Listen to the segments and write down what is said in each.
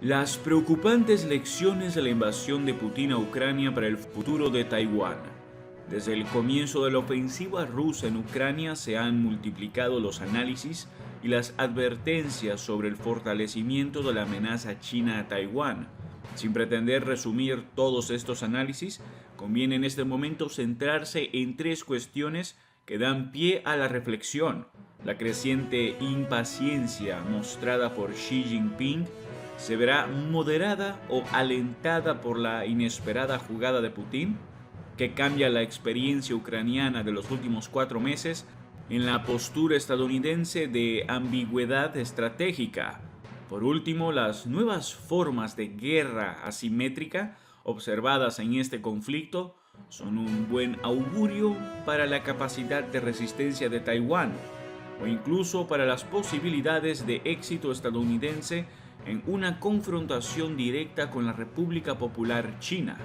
Las preocupantes lecciones de la invasión de Putin a Ucrania para el futuro de Taiwán. Desde el comienzo de la ofensiva rusa en Ucrania se han multiplicado los análisis y las advertencias sobre el fortalecimiento de la amenaza china a Taiwán. Sin pretender resumir todos estos análisis, conviene en este momento centrarse en tres cuestiones que dan pie a la reflexión. La creciente impaciencia mostrada por Xi Jinping se verá moderada o alentada por la inesperada jugada de Putin, que cambia la experiencia ucraniana de los últimos 4 meses en la postura estadounidense de ambigüedad estratégica. Por último, las nuevas formas de guerra asimétrica observadas en este conflicto son un buen augurio para la capacidad de resistencia de Taiwán, o incluso para las posibilidades de éxito estadounidense en una confrontación directa con la República Popular China.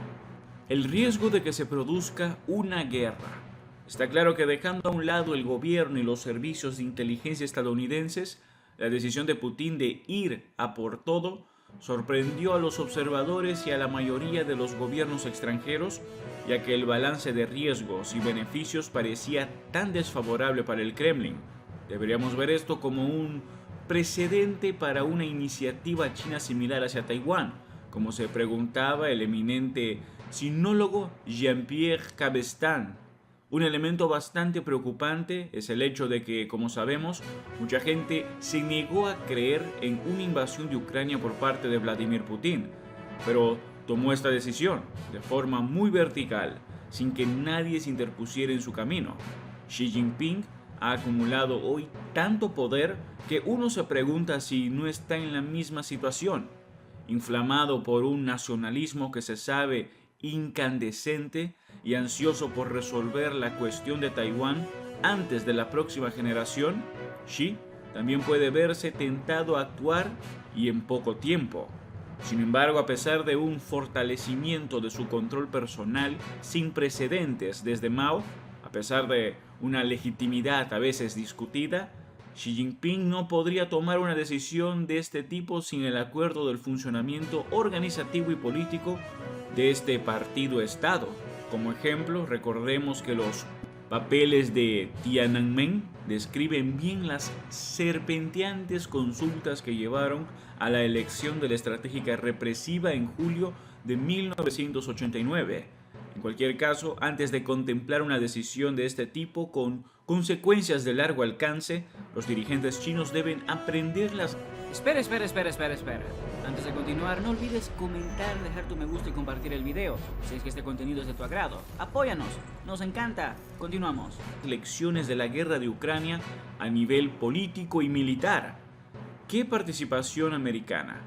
El riesgo de que se produzca una guerra. Está claro que, dejando a un lado el gobierno y los servicios de inteligencia estadounidenses, la decisión de Putin de ir a por todo sorprendió a los observadores y a la mayoría de los gobiernos extranjeros, ya que el balance de riesgos y beneficios parecía tan desfavorable para el Kremlin. Deberíamos ver esto como un precedente para una iniciativa china similar hacia Taiwán, como se preguntaba el eminente sinólogo Jean-Pierre Cabestan. Un elemento bastante preocupante es el hecho de que, como sabemos, mucha gente se negó a creer en una invasión de Ucrania por parte de Vladimir Putin, pero tomó esta decisión de forma muy vertical, sin que nadie se interpusiera en su camino. Xi Jinping ha acumulado hoy tanto poder que uno se pregunta si no está en la misma situación, inflamado por un nacionalismo que se sabe incandescente y ansioso por resolver la cuestión de Taiwán antes de la próxima generación. Xi también puede verse tentado a actuar, y en poco tiempo. Sin embargo, a pesar de un fortalecimiento de su control personal sin precedentes desde Mao, a pesar de una legitimidad a veces discutida, Xi Jinping no podría tomar una decisión de este tipo sin el acuerdo del funcionamiento organizativo y político de este partido-estado. Como ejemplo, recordemos que los papeles de Tiananmen describen bien las serpenteantes consultas que llevaron a la elección de la estratégica represiva en julio de 1989. En cualquier caso, antes de contemplar una decisión de este tipo con consecuencias de largo alcance, los dirigentes chinos deben aprender las... Espera. Antes de continuar, no olvides comentar, dejar tu me gusta y compartir el video, si es que este contenido es de tu agrado. Apóyanos, nos encanta. Continuamos. Lecciones de la guerra de Ucrania a nivel político y militar. ¿Qué participación americana?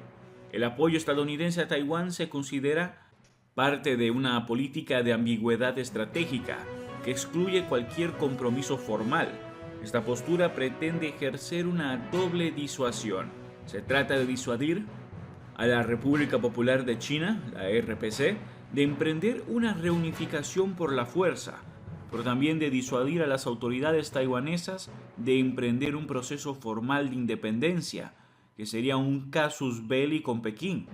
El apoyo estadounidense a Taiwán se considera parte de una política de ambigüedad estratégica que excluye cualquier compromiso formal. Esta postura pretende ejercer una doble disuasión. Se trata de disuadir a la República Popular de China, la RPC, de emprender una reunificación por la fuerza, pero también de disuadir a las autoridades taiwanesas de emprender un proceso formal de independencia, que sería un casus belli con Pekín.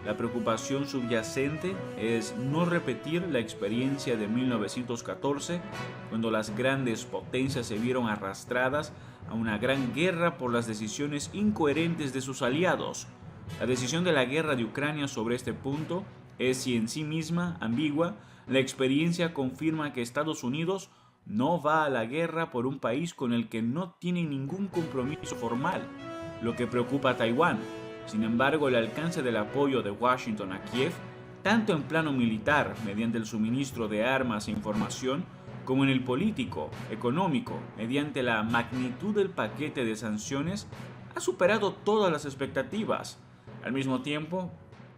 La preocupación subyacente es no repetir la experiencia de 1914, cuando las grandes potencias se vieron arrastradas a una gran guerra por las decisiones incoherentes de sus aliados. La decisión de la guerra de Ucrania sobre este punto es, y en sí misma, ambigua. La experiencia confirma que Estados Unidos no va a la guerra por un país con el que no tiene ningún compromiso formal, lo que preocupa a Taiwán. Sin embargo, el alcance del apoyo de Washington a Kiev, tanto en plano militar, mediante el suministro de armas e información, como en el político, económico, mediante la magnitud del paquete de sanciones, ha superado todas las expectativas. Al mismo tiempo,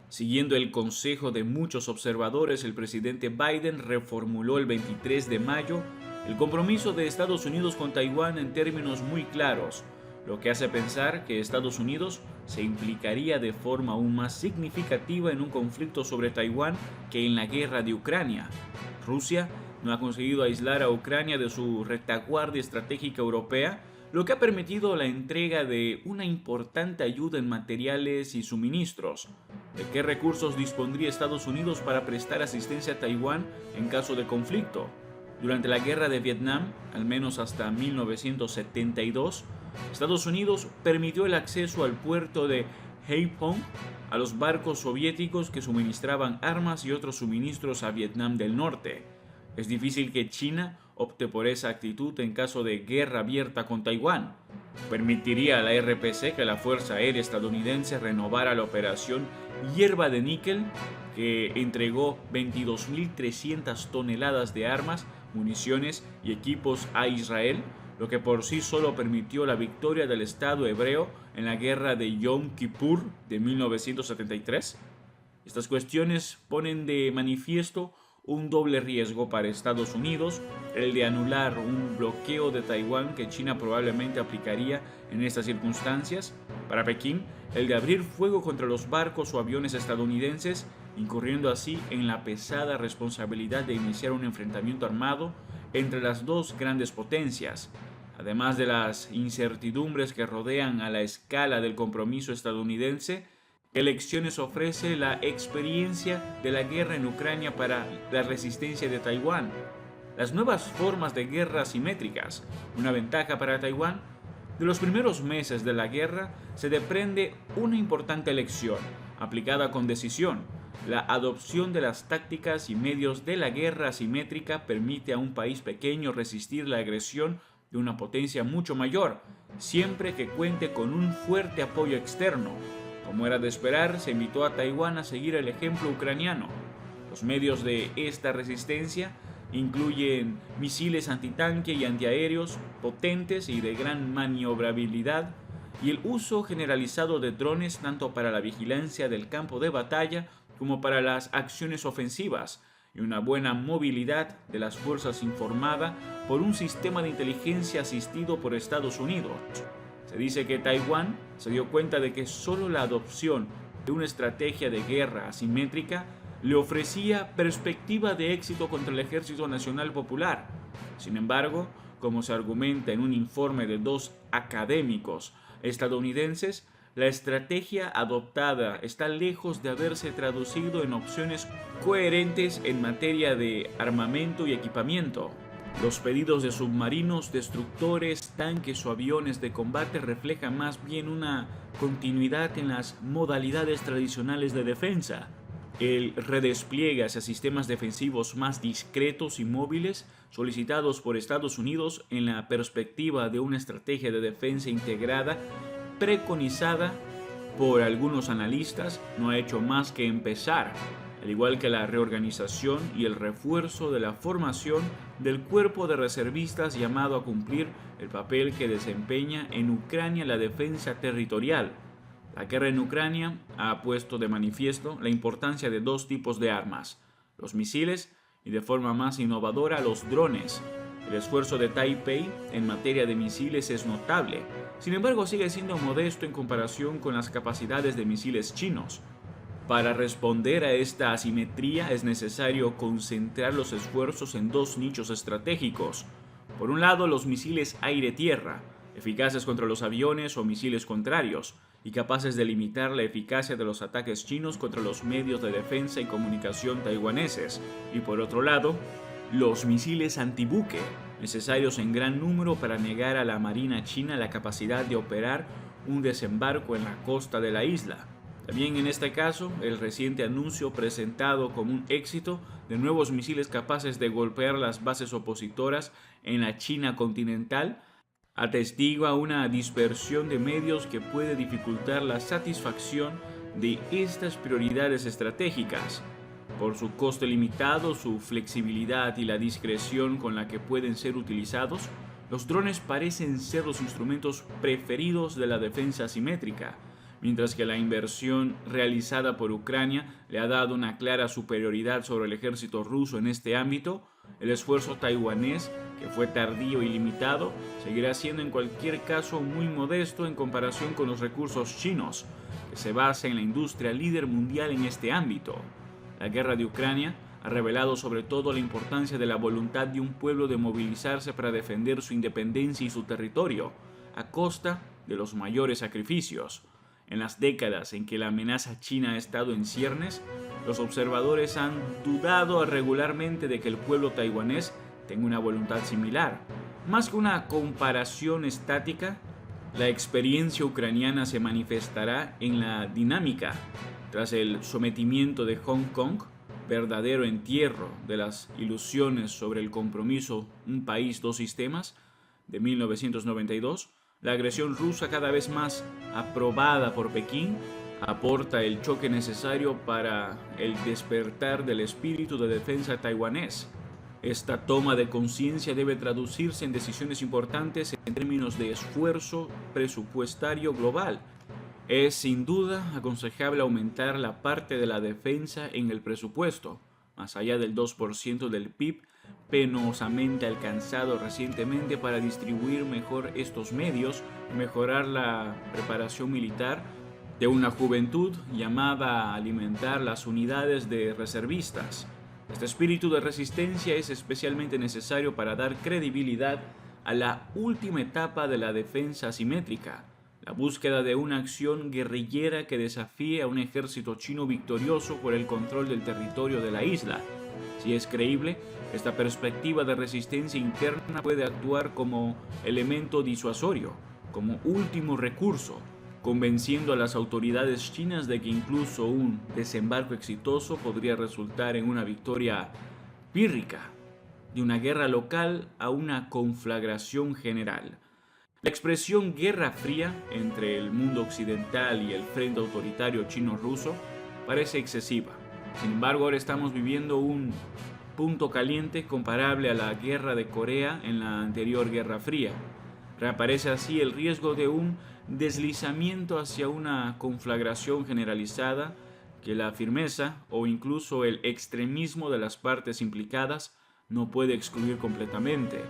siguiendo el consejo de muchos observadores, el presidente Biden reformuló el 23 de mayo el compromiso de Estados Unidos con Taiwán en términos muy claros, lo que hace pensar que Estados Unidos se implicaría de forma aún más significativa en un conflicto sobre Taiwán que en la guerra de Ucrania. Rusia no ha conseguido aislar a Ucrania de su retaguardia estratégica europea, lo que ha permitido la entrega de una importante ayuda en materiales y suministros. ¿De qué recursos dispondría Estados Unidos para prestar asistencia a Taiwán en caso de conflicto? Durante la Guerra de Vietnam, al menos hasta 1972, Estados Unidos permitió el acceso al puerto de Haiphong a los barcos soviéticos que suministraban armas y otros suministros a Vietnam del Norte. Es difícil que China opte por esa actitud en caso de guerra abierta con Taiwán. ¿Permitiría a la RPC que la Fuerza Aérea estadounidense renovara la operación Hierba de Níquel, que entregó 22.300 toneladas de armas, municiones y equipos a Israel, lo que por sí solo permitió la victoria del Estado hebreo en la guerra de Yom Kippur de 1973? Estas cuestiones ponen de manifiesto un doble riesgo para Estados Unidos, el de anular un bloqueo de Taiwán que China probablemente aplicaría en estas circunstancias. Para Pekín, el de abrir fuego contra los barcos o aviones estadounidenses, incurriendo así en la pesada responsabilidad de iniciar un enfrentamiento armado entre las dos grandes potencias. Además de las incertidumbres que rodean a la escala del compromiso estadounidense, ¿qué lecciones ofrece la experiencia de la guerra en Ucrania para la resistencia de Taiwán? Las nuevas formas de guerra asimétricas, una ventaja para Taiwán. De los primeros meses de la guerra se desprende una importante lección, aplicada con decisión. La adopción de las tácticas y medios de la guerra asimétrica permite a un país pequeño resistir la agresión de una potencia mucho mayor, siempre que cuente con un fuerte apoyo externo. Como era de esperar, se invitó a Taiwán a seguir el ejemplo ucraniano. Los medios de esta resistencia incluyen misiles antitanque y antiaéreos potentes y de gran maniobrabilidad, y el uso generalizado de drones tanto para la vigilancia del campo de batalla como para las acciones ofensivas, y una buena movilidad de las fuerzas informada por un sistema de inteligencia asistido por Estados Unidos. Se dice que Taiwán se dio cuenta de que solo la adopción de una estrategia de guerra asimétrica le ofrecía perspectiva de éxito contra el Ejército Nacional Popular. Sin embargo, como se argumenta en un informe de dos académicos estadounidenses, la estrategia adoptada está lejos de haberse traducido en opciones coherentes en materia de armamento y equipamiento. Los pedidos de submarinos, destructores, tanques o aviones de combate reflejan más bien una continuidad en las modalidades tradicionales de defensa. El redespliegue hacia sistemas defensivos más discretos y móviles, solicitados por Estados Unidos en la perspectiva de una estrategia de defensa integrada preconizada por algunos analistas, no ha hecho más que empezar, al igual que la reorganización y el refuerzo de la formación del cuerpo de reservistas llamado a cumplir el papel que desempeña en Ucrania la defensa territorial. La guerra en Ucrania ha puesto de manifiesto la importancia de dos tipos de armas, los misiles y de forma más innovadora los drones. El esfuerzo de Taipei en materia de misiles es notable, sin embargo sigue siendo modesto en comparación con las capacidades de misiles chinos. Para responder a esta asimetría es necesario concentrar los esfuerzos en dos nichos estratégicos. Por un lado, los misiles aire-tierra, eficaces contra los aviones o misiles contrarios, y capaces de limitar la eficacia de los ataques chinos contra los medios de defensa y comunicación taiwaneses. Y por otro lado, los misiles antibuque, necesarios en gran número para negar a la Marina china la capacidad de operar un desembarco en la costa de la isla. También en este caso, el reciente anuncio presentado como un éxito de nuevos misiles capaces de golpear las bases opositoras en la China continental atestigua una dispersión de medios que puede dificultar la satisfacción de estas prioridades estratégicas. Por su coste limitado, su flexibilidad y la discreción con la que pueden ser utilizados, los drones parecen ser los instrumentos preferidos de la defensa asimétrica. Mientras que la inversión realizada por Ucrania le ha dado una clara superioridad sobre el ejército ruso en este ámbito, el esfuerzo taiwanés, que fue tardío y limitado, seguirá siendo en cualquier caso muy modesto en comparación con los recursos chinos, que se basa en la industria líder mundial en este ámbito. La guerra de Ucrania ha revelado sobre todo la importancia de la voluntad de un pueblo de movilizarse para defender su independencia y su territorio. a costa de los mayores sacrificios. En las décadas en que la amenaza china ha estado en ciernes, los observadores han dudado regularmente de que el pueblo taiwanés tenga una voluntad similar. Más que una comparación estática, la experiencia ucraniana se manifestará en la dinámica. Tras el sometimiento de Hong Kong, verdadero entierro de las ilusiones sobre el compromiso un país, dos sistemas, de 1992, la agresión rusa, cada vez más aprobada por Pekín, aporta el choque necesario para el despertar del espíritu de defensa taiwanés. Esta toma de conciencia debe traducirse en decisiones importantes en términos de esfuerzo presupuestario global. Es sin duda aconsejable aumentar la parte de la defensa en el presupuesto, más allá del 2% del PIB penosamente alcanzado recientemente, para distribuir mejor estos medios y mejorar la preparación militar de una juventud llamada a alimentar las unidades de reservistas. Este espíritu de resistencia es especialmente necesario para dar credibilidad a la última etapa de la defensa asimétrica, la búsqueda de una acción guerrillera que desafíe a un ejército chino victorioso por el control del territorio de la isla. Si es creíble, esta perspectiva de resistencia interna puede actuar como elemento disuasorio, como último recurso, convenciendo a las autoridades chinas de que incluso un desembarco exitoso podría resultar en una victoria pírrica, de una guerra local a una conflagración general. La expresión Guerra Fría entre el mundo occidental y el frente autoritario chino-ruso parece excesiva. Sin embargo, ahora estamos viviendo un punto caliente comparable a la guerra de Corea en la anterior Guerra Fría. Reaparece así el riesgo de un deslizamiento hacia una conflagración generalizada que la firmeza o incluso el extremismo de las partes implicadas no puede excluir completamente.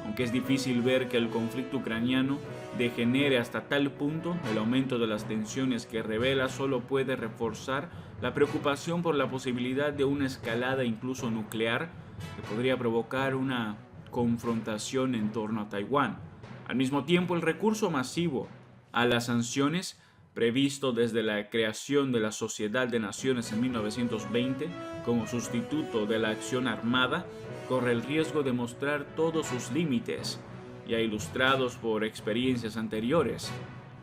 Aunque es difícil ver que el conflicto ucraniano degenere hasta tal punto, el aumento de las tensiones que revela solo puede reforzar la preocupación por la posibilidad de una escalada incluso nuclear que podría provocar una confrontación en torno a Taiwán. Al mismo tiempo, el recurso masivo a las sanciones, previsto desde la creación de la Sociedad de Naciones en 1920 como sustituto de la acción armada, corre el riesgo de mostrar todos sus límites, ya ilustrados por experiencias anteriores.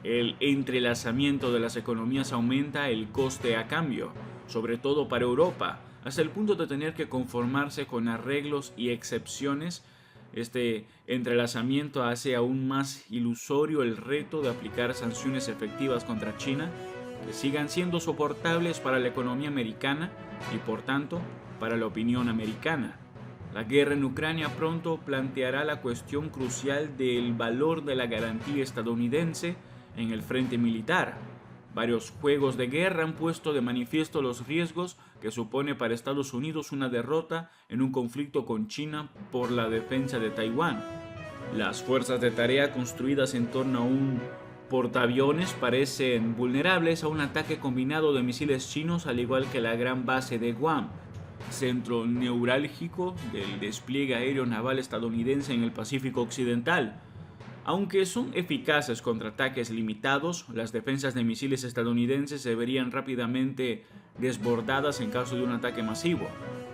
El entrelazamiento de las economías aumenta el coste a cambio, sobre todo para Europa, hasta el punto de tener que conformarse con arreglos y excepciones. Este entrelazamiento hace aún más ilusorio el reto de aplicar sanciones efectivas contra China que sigan siendo soportables para la economía americana y, por tanto, para la opinión americana. La guerra en Ucrania pronto planteará la cuestión crucial del valor de la garantía estadounidense en el frente militar. Varios juegos de guerra han puesto de manifiesto los riesgos que supone para Estados Unidos una derrota en un conflicto con China por la defensa de Taiwán. Las fuerzas de tarea construidas en torno a un portaaviones parecen vulnerables a un ataque combinado de misiles chinos, al igual que la gran base de Guam, centro neurálgico del despliegue aéreo naval estadounidense en el Pacífico Occidental. Aunque son eficaces contra ataques limitados, las defensas de misiles estadounidenses se verían rápidamente desbordadas en caso de un ataque masivo.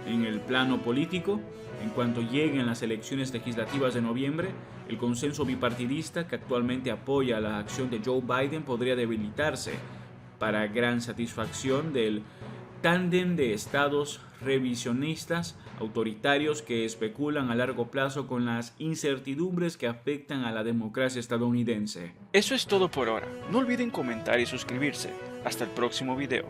En el plano político, en cuanto lleguen las elecciones legislativas de noviembre, el consenso bipartidista que actualmente apoya la acción de Joe Biden podría debilitarse, para gran satisfacción del tándem de estados revisionistas autoritarios que especulan a largo plazo con las incertidumbres que afectan a la democracia estadounidense. Eso es todo por ahora. No olviden comentar y suscribirse. Hasta el próximo video.